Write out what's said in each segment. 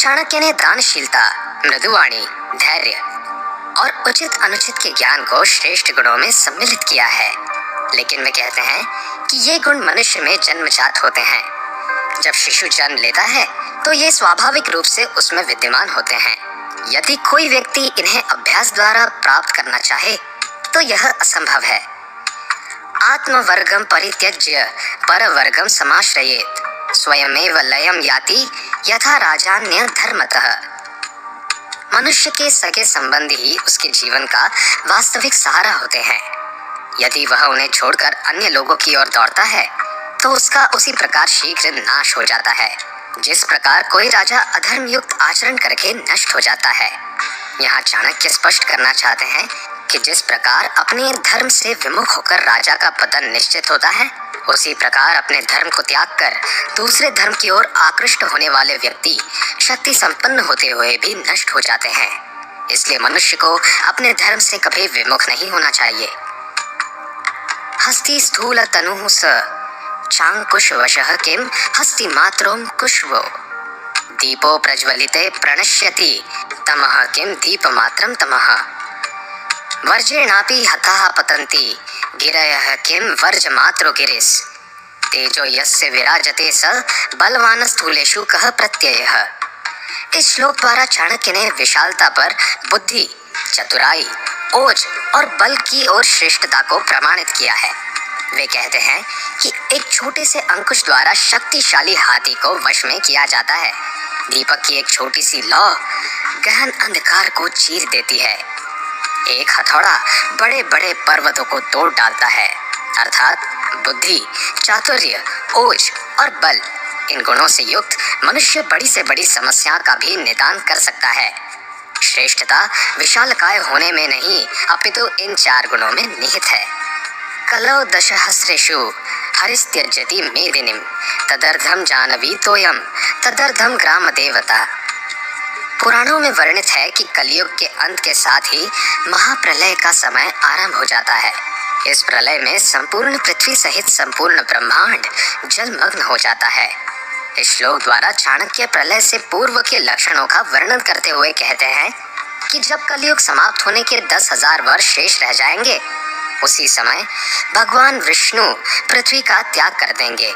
चाणक्य ने दानशीलता, मृदुवाणी, धैर्य और उचित अनुचित के ज्ञान को श्रेष्ठ गुणों में सम्मिलित किया है। लेकिन वे कहते हैं कि ये गुण मनुष्य में जन्मजात होते हैं। जब शिशु जन्म लेता है तो ये स्वाभाविक रूप से उसमें विद्यमान होते हैं। यदि कोई व्यक्ति इन्हें अभ्यास द्वारा प्राप्त करना चाहे तो यह असंभव है। आत्मवर्गम परित्यज्य परवर्गम समाश्रयेत स्वयमेव लयम याति यथा राजान्य धर्मतः। मनुष्य के सगे संबंधी ही उसके जीवन का वास्तविक सहारा होते हैं। यदि वह उन्हें छोड़कर अन्य लोगों की ओर दौड़ता है तो उसका उसी प्रकार शीघ्र नाश हो जाता है, जिस प्रकार कोई राजा अधर्म युक्त आचरण करके नष्ट हो जाता है। यहाँ चाणक्य स्पष्ट करना चाहते हैं कि जिस प्रकार अपने धर्म से विमुख होकर राजा का पतन निश्चित होता है, उसी प्रकार अपने धर्म को त्याग कर दूसरे धर्म की ओर आकृष्ट होने वाले व्यक्ति शक्ति संपन्न होते हुए भी नष्ट हो जाते हैं। इसलिए मनुष्य को अपने धर्म से कभी विमुख नहीं होना चाहिए। हस्ति स्थूल तनुः स चांकुशवशः किम हस्ति मात्रों कुशवो दीपो प्रज्वलिते प्रणश्यति तमः किम दीपमात्रं तमः वर्जेणापि हताः पतन्ति गिरयः किम वर्जमात्रो गिरिस् तेजो यस्य विराजते स बलवान स्थूलेषु कः प्रत्ययः। इस श्लोक द्वारा चाणक्य ने विशालता पर बुद्धि, चतुराई, ओज और बल की ओर श्रेष्ठता को प्रमाणित किया है। वे कहते हैं कि एक छोटे से अंकुश द्वारा शक्तिशाली हाथी को वश में किया जाता है। दीपक की एक छोटी सी लौ गहन अंधकार को चीर देती है। एक हथौड़ा बड़े बड़े पर्वतों को तोड़ डालता है। अर्थात बुद्धि, चातुर्य, ओज और बल, इन गुणों से युक्त मनुष्य बड़ी से बड़ी समस्या का भी निदान कर सकता है। श्रेष्ठता विशालकाय होने में नहीं, अपितु इन चार गुणों में निहित है। कलौ दशहस्रेषु हरिस्त्यजति मेदिनीं तदर्धम जानवी तोयम तदर्धम ग्राम देवता। पुराणों में वर्णित है कि कलयुग के अंत के साथ ही महाप्रलय का समय आरंभ हो जाता है। इस प्रलय में संपूर्ण पृथ्वी सहित संपूर्ण ब्रह्मांड जलमग्न हो जाता है। इस श्लोक द्वारा चाणक्य प्रलय से पूर्व के लक्षणों का वर्णन करते हुए कहते हैं कि जब कलयुग समाप्त होने के 10,000 वर्ष शेष रह जाएंगे, उसी समय भगवान विष्णु पृथ्वी का त्याग कर देंगे।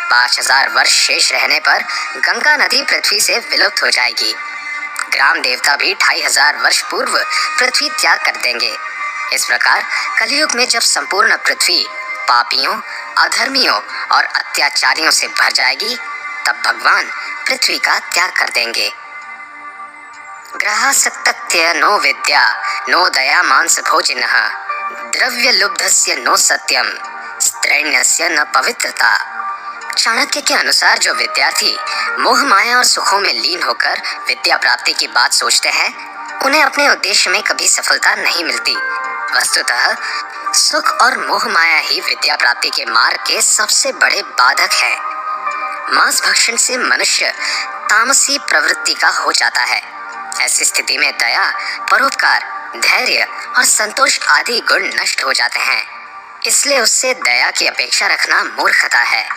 5,000 वर्ष शेष रहने पर गंगा नदी पृथ्वी से विलुप्त हो जाएगी। ग्राम देवता भी 2,500 वर्ष पूर्व पृथ्वी त्याग कर देंगे। इस प्रकार कलयुग में जब संपूर्ण पृथ्वी पापियों, अधर्मियों और अत्याचारियों से भर जाएगी, तब भगवान पृथ्वी का त्याग कर देंगे। ग्रहासक्तस्य नो विद्या नो दया मांस भोजिनः द्रव्य लुब्धस्य नो सत्यम स्त्रैण्यस्य न पवित्रता। चाणक्य के अनुसार जो विद्यार्थी मोह माया और सुखों में लीन होकर विद्या प्राप्ति की बात सोचते हैं, उन्हें अपने उद्देश्य में कभी सफलता नहीं मिलती। वस्तुतः सुख और मोह माया ही विद्या प्राप्ति के मार्ग के सबसे बड़े बाधक हैं। मांस भक्षण से मनुष्य तामसी प्रवृत्ति का हो जाता है। ऐसी स्थिति में दया, परोपकार, धैर्य और संतोष आदि गुण नष्ट हो जाते हैं। इसलिए उससे दया की अपेक्षा रखना मूर्खता है।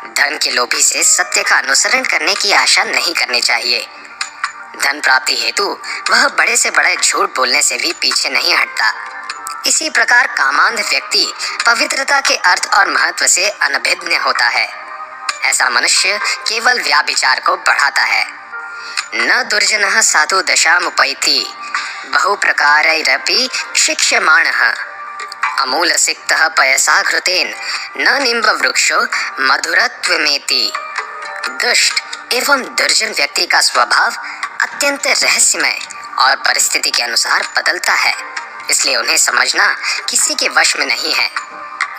धन के लोभी से सत्य का अनुसरण करने की आशा नहीं करनी चाहिए। धन प्राप्ति हेतु वह बड़े से बड़े झूठ बोलने से भी पीछे नहीं हटता। इसी प्रकार कामांध व्यक्ति पवित्रता के अर्थ और महत्व से अनभिज्ञ होता है। ऐसा मनुष्य केवल व्याभिचार को बढ़ाता है। न दुर्जनः साधु दशामुपैति बहु प्रकारैरपि शिक्ष्यमाणः अमूल सिक्तः पयसा घृतेन न निम्ब वृक्षो मधुरत्वमेति। दुष्ट एवं दुर्जन व्यक्ति का स्वभाव अत्यंत रहस्यमय और परिस्थिति के अनुसार बदलता है, इसलिए उन्हें समझना किसी के वश में नहीं है।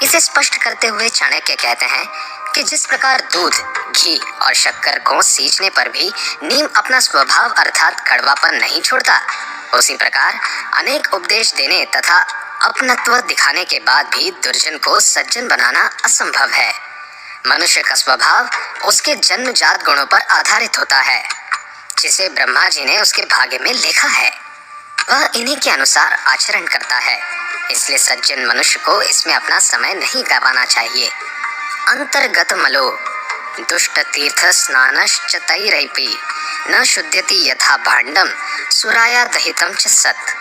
इसे स्पष्ट करते हुए चाणक्य कहते हैं कि जिस प्रकार दूध, घी और शक्कर को सींचने पर भी नीम अपना स्वभाव अर्थात कड़वापन नहीं छोड़ता, उसी प्रकार अनेक उपदेश देने तथा अपनत्व दिखाने के बाद भी दुर्जन को सज्जन बनाना असंभव है। मनुष्य का स्वभाव उसके जन्मजात गुणों पर आधारित होता है, जिसे ब्रह्मा जी ने उसके भाग्य में लिखा है। वह इन्हीं के अनुसार आचरण करता है, इसलिए सज्जन मनुष्य को इसमें अपना समय नहीं गंवाना चाहिए। अंतर्गत मलो दुष्ट तीर्थ स्नानश्च तैरैपि न शुद्ध्यति यथा भांडम सुराया दहितम च सत्।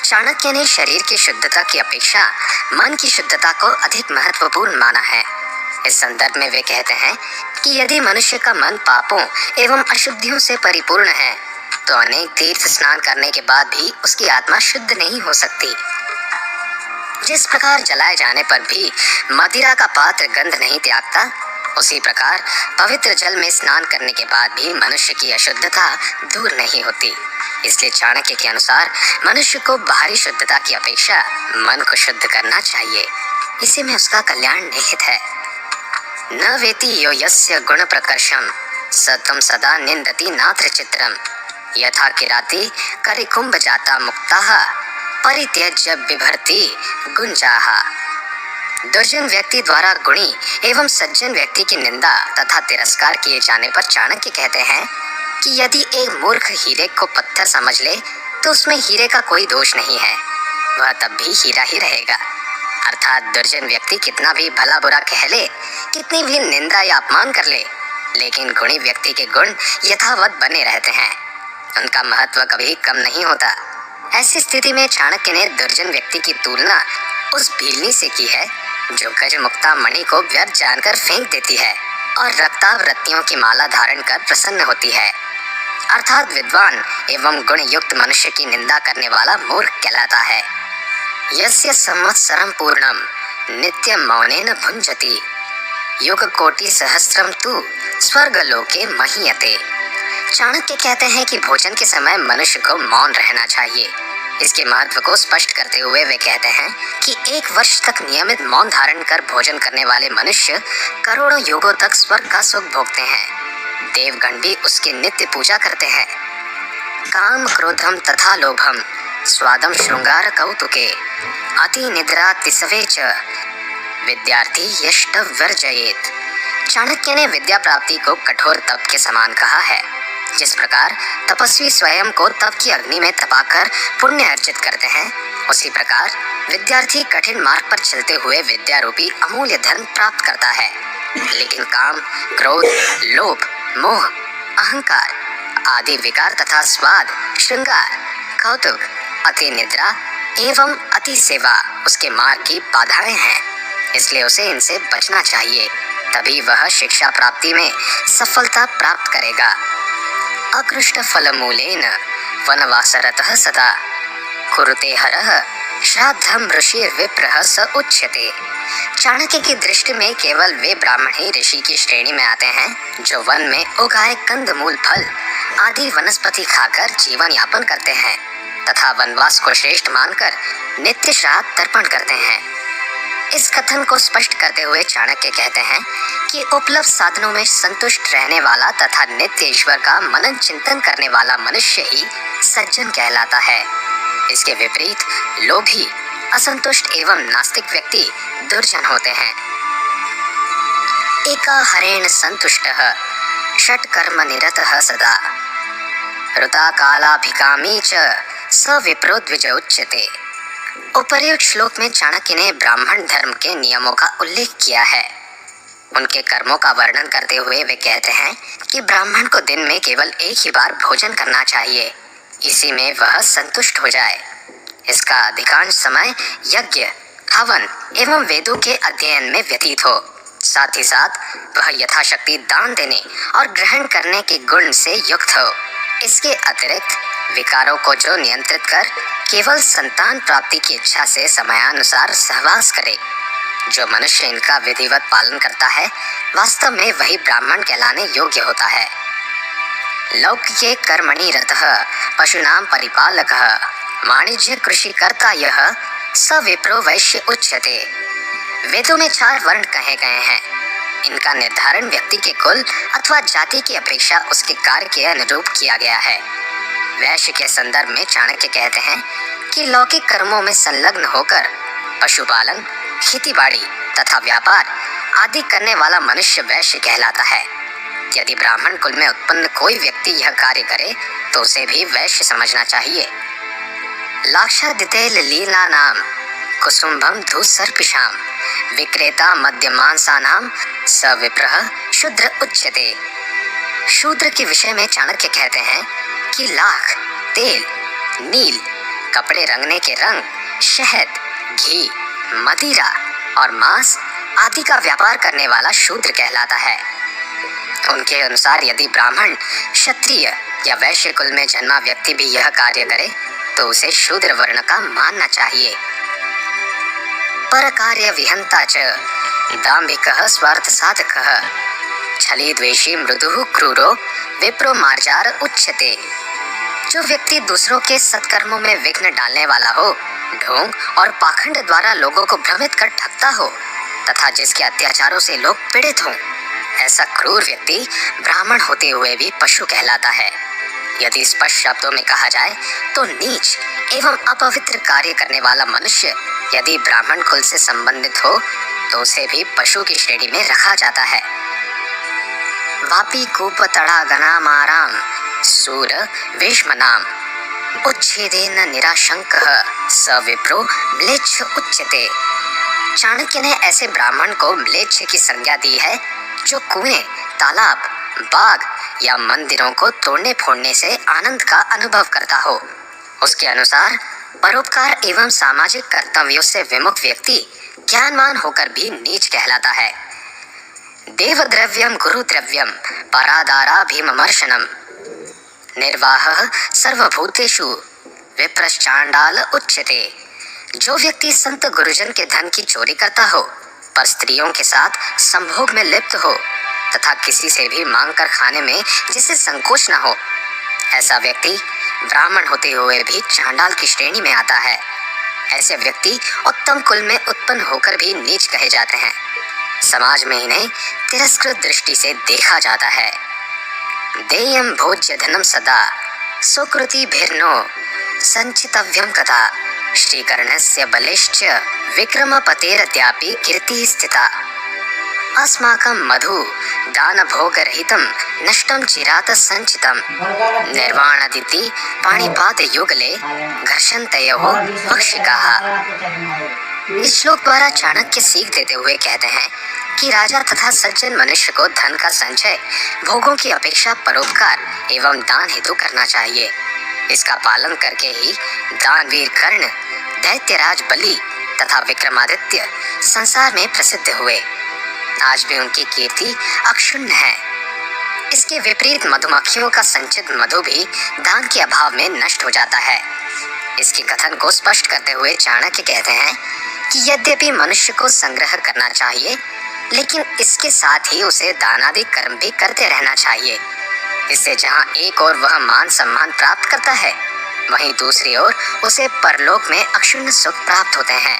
चाणक्य ने शरीर की शुद्धता की अपेक्षा मन की शुद्धता को अधिक महत्वपूर्ण माना है। इस संदर्भ में वे कहते हैं कि यदि मनुष्य का मन पापों एवं अशुद्धियों से परिपूर्ण है तो अनेक तीर्थ स्नान करने के बाद भी उसकी आत्मा शुद्ध नहीं हो सकती। जिस प्रकार जलाए जाने पर भी मदिरा का पात्र गंध नहीं त्यागता, उसी प्रकार पवित्र जल में स्नान करने के बाद भी मनुष्य की अशुद्धता दूर नहीं होती। इसलिए चाणक्य के अनुसार मनुष्य को बाहरी शुद्धता की अपेक्षा मन को शुद्ध करना चाहिए। इसी में उसका कल्याण निहित है। न वेति यो यस्य गुण प्रकर्षम स तं सदा निंदति नात्र चित्रम यथा किराति करिकुंभ जाता मुक्ताः परित्यज्य बिभर्ति गुंजाः। दुर्जन व्यक्ति द्वारा गुणी एवं सज्जन व्यक्ति की निंदा तथा तिरस्कार किए जाने पर चाणक्य कहते हैं कि यदि एक मूर्ख हीरे को पत्थर समझ ले तो उसमें हीरे का कोई दोष नहीं है, वह तब भी हीरा ही रहेगा। अर्थात दुर्जन व्यक्ति कितना भी भला बुरा कह ले, कितनी भी निंदा या अपमान कर ले, लेकिन गुणी व्यक्ति के गुण यथावत बने रहते हैं, उनका महत्व कभी कम नहीं होता। ऐसी स्थिति में चाणक्य ने दुर्जन व्यक्ति की तुलना उस भीलनी से की है जो गजमुक्ता मणि को व्यर्थ जानकर फेंक देती है और रक्ताभ रत्तियों की माला धारण कर प्रसन्न होती है। अर्थात विद्वान एवं गुण युक्त मनुष्य की निंदा करने वाला मूर्ख कहलाता है। यस्य संवत्सरं पूर्णम नित्यं मौनेन भुंजति युग कोटि सहस्रम तु स्वर्गलोके महीयते। चाणक्य कहते हैं कि भोजन के समय मनुष्य को मौन रहना चाहिए। इसके महत्व को स्पष्ट करते हुए वे कहते हैं कि 1 वर्ष तक नियमित मौन धारण कर भोजन करने वाले मनुष्य करोड़ों युगों तक स्वर्ग का सुख भोगते हैं। देवगण भी उसकी नित्य पूजा करते हैं। काम क्रोधम तथा लोभम स्वादम श्रृंगार कौतुके अति निद्रा तिसवे च विद्यार्थी यष्ट वर्जयेत। चाणक्य ने विद्या प्राप्ति को कठोर तप के समान कहा है। जिस प्रकार तपस्वी स्वयं को तप की अग्नि में तपाकर पुण्य अर्जित करते हैं, उसी प्रकार विद्यार्थी कठिन मार्ग पर चलते हुए विद्या रूपी अमूल्य धन प्राप्त करता है। लेकिन काम, क्रोध, लोभ, मोह, अहंकार आदि विकार तथा स्वाद, श्रृंगार, कौतुक, अति निद्रा एवं अति सेवा उसके मार्ग की बाधाएं हैं। इसलिए उसे इनसे बचना चाहिए, तभी वह शिक्षा प्राप्ति में सफलता प्राप्त करेगा। अकृष्ट फल मूलेन वनवासरतः सदा कुरुते हरः श्राद्धम ऋषिर्विप्रः स उच्यते। चाणक्य की दृष्टि में केवल वे ब्राह्मण ही ऋषि की श्रेणी में आते हैं जो वन में उगाए कंदमूल, फल आदि वनस्पति खाकर जीवन यापन करते हैं तथा वनवास को श्रेष्ठ मानकर नित्य श्राद्ध तर्पण करते हैं। इस कथन को स्पष्ट करते हुए चाणक्य कहते हैं कि उपलब्ध साधनों में संतुष्ट रहने वाला तथा नित्य ईश्वर का मनन चिंतन करने वाला मनुष्य ही सज्जन कहलाता है। इसके विपरीत लोभी, असंतुष्ट एवं नास्तिक व्यक्ति दुर्जन होते हैं। एका हरेण संतुष्टः षट्कर्म निरतः सदा ऋता कालाभिकामी च स विप्रो द्विज उच्यते। उपर्युक्त श्लोक में चाणक्य ने ब्राह्मण धर्म के नियमों का उल्लेख किया है। उनके कर्मों का वर्णन करते हुए वे कहते हैं कि ब्राह्मण को दिन में केवल एक ही बार भोजन करना चाहिए, इसी में वह संतुष्ट हो जाए। इसका अधिकांश समय यज्ञ, हवन एवं वेदों के अध्ययन में व्यतीत हो। साथ ही साथ वह यथाशक्ति दान देने और ग्रहण करने के गुण से युक्त हो। इसके अतिरिक्त विकारों को जो नियंत्रित कर केवल संतान प्राप्ति की इच्छा से समयानुसार सहवास करे। जो मनुष्य इनका विधिवत पालन करता है, वास्तव में वही ब्राह्मण कहलाने योग्य होता है। लौकिके कर्मणि रतः पशूनां परिपालकः वाणिज्य कृषि कर्ता यह स विप्रो वैश्य उच्यते। वेदों में 4 वर्ण कहे गए हैं। इनका निर्धारण व्यक्ति के कुल अथवा जाति की अपेक्षा उसके कार्य के अनुरूप किया गया है। वैश्य के संदर्भ में चाणक्य कहते हैं कि लौकिक कर्मों में संलग्न होकर पशुपालन, खेतीबाड़ी तथा व्यापार आदि करने वाला मनुष्य वैश्य कहलाता है। यदि ब्राह्मण कुल में उत्पन्न कोई व्यक्ति यह कार्य करे तो उसे भी वैश्य समझना चाहिए। लाक्षादिते लीलानाम कुसुम्भम धूसर्पिशाम विक्रेता मध्यमांसानां स विप्रः शूद्र उच्यते। शूद्र के विषय में चाणक्य कहते हैं कि लाख, तेल, नील, कपड़े रंगने के रंग, शहद, घी, मदिरा और मांस आदि का व्यापार करने वाला शूद्र कहलाता है। उनके अनुसार यदि ब्राह्मण, क्षत्रिय या वैश्य कुल में जन्मा व्यक्ति भी यह कार्य करे तो उसे शूद्र वर्ण का मानना चाहिए। पर कार्य विहंता च दाम्भिकः स्वार्थ साधकः छली द्वेषी मृदुः क्रूरो विप्रो मार्जार उच्यते। जो व्यक्ति दूसरों के सत्कर्मों में विघ्न डालने वाला हो, ढोंग और पाखंड द्वारा लोगों को भ्रमित कर ठगता हो तथा जिसके अत्याचारों से लोग पीड़ित हों, ऐसा क्रूर व्यक्ति ब्राह्मण होते हुए भी पशु कहलाता है। यदि स्पष्ट शब्दों में कहा जाए तो नीच एवं अपवित्र कार्य करने वाला मनुष्य यदि ब्राह्मण कुल से संबंधित हो तो उसे भी पशु की श्रेणी में रखा जाता है। वापी कूप तड़ागनामाराम सूर वेश्मनाम उच्छेदेन निराशंकः स विप्रो म्लेच्छ उच्यते। चाणक्य ने ऐसे ब्राह्मण को म्लेच्छ की संज्ञा दी है जो कुएं, तालाब, बाग या मंदिरों को तोड़ने फोड़ने से आनंद का अनुभव करता हो। उसके अनुसार परोपकार एवं सामाजिक कर्तव्यों से विमुख व्यक्ति ज्ञानवान होकर भी नीच कहलाता है। देवद्रव्यम गुरुद्रव्यम परादाराभिमर्शनम निर्वाहः सर्वभूतेषु विप्रश्चांडाल उच्यते। जो व्यक्ति संत गुरुजन के धन की चोरी करता हो, पर स्त्रियों के साथ संभोग में लिप्त हो तथा किसी से भी मांग कर खाने में जिसे संकोच न हो, ऐसा व्यक्ति ब्राह्मण होते हुए भी चांडाल की श्रेणी में आता है। ऐसे व्यक्ति उत्तम कुल में उत्पन्न होकर भी नीच कहे जाते हैं। समाज में इन्हें तिरस्कृत दृष्टि से देखा जाता है। देयं भोज्य धनम सदा सुकृति भिर्नो संचितव्यम कथा श्रीकर्णस्य बलिश्च विक्रमपतेरद्यापि कीर्तिः स्थिता। अस्माकं मधु दान भोग रहितं नष्टं चिरात संचितं निर्वाणादिति पाणिपाद युगले घर्षन्तयोः भक्षिकाः। इस श्लोक द्वारा चाणक्य सीख देते हुए कहते हैं कि राजा तथा सज्जन मनुष्य को धन का संचय भोगों की अपेक्षा परोपकार एवं दान हेतु करना चाहिए। इसका पालन करके ही दानवीर कर्ण, दैत्यराज बलि तथा विक्रमादित्य संसार में प्रसिद्ध हुए। आज भी उनकी कीर्ति अक्षुण्ण है। इसके विपरीत मधुमक्खियों का संचित मधु भी दान के अभाव में नष्ट हो जाता है। इसके कथन को स्पष्ट करते हुए चाणक्य कहते हैं कि यद्यपि मनुष्य को संग्रह करना चाहिए, लेकिन इसके साथ ही उसे दानादि कर्म भी करते रहना चाहिए। इससे जहाँ एक ओर वह मान सम्मान प्राप्त करता है, वहीं दूसरी ओर उसे परलोक में अक्षुण्ण सुख प्राप्त होते हैं।